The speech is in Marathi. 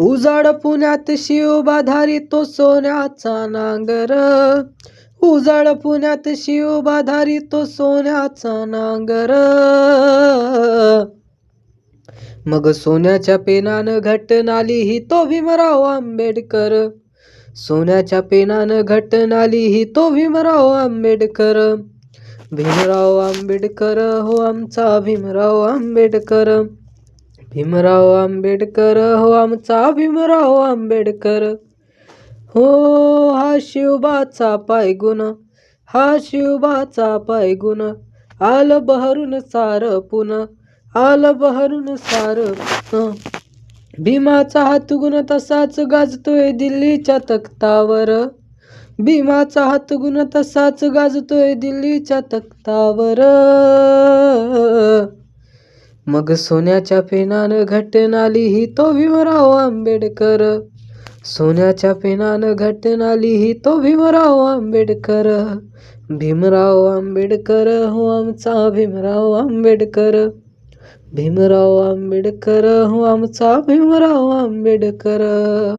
उजाड पुण्यात शिवबा धारितो सोन्याचा नांगर. उजाड पुण्यात शिवबा धारितो सोन्याचा नांगर. मग सोन्याच्या पेनानं घटना लिहितो भीमराव आंबेडकर. सोन्याच्या पेनानं घटना लिहितो भीमराव आंबेडकर. भीमराव आंबेडकर हो आमचा भीमराव आंबेडकर. भीमराव आंबेडकर हो आमचा भीमराव आंबेडकर. हो हा शिवबाचा पायगुण, हा शिवबाचा पायगुण. आलं बहरून सार पुन, आलं बहरून सार पुन. भीमाचा हातगुण तसाच गाजतोय दिल्लीच्या तख्तावर. भीमाचा हातगुण तसाच गाजतोय दिल्लीच्या तख्तावर. मग सोन्याच्या पेनानं घटना लिहितो भीमराव आंबेडकर. सोन्याच्या पेनानं घटना लिहितो भीमराव आंबेडकर. भीमराव आंबेडकर हो आमचा भीमराव आंबेडकर. भीमराव आंबेडकर हो आमचा भीमराव आंबेडकर.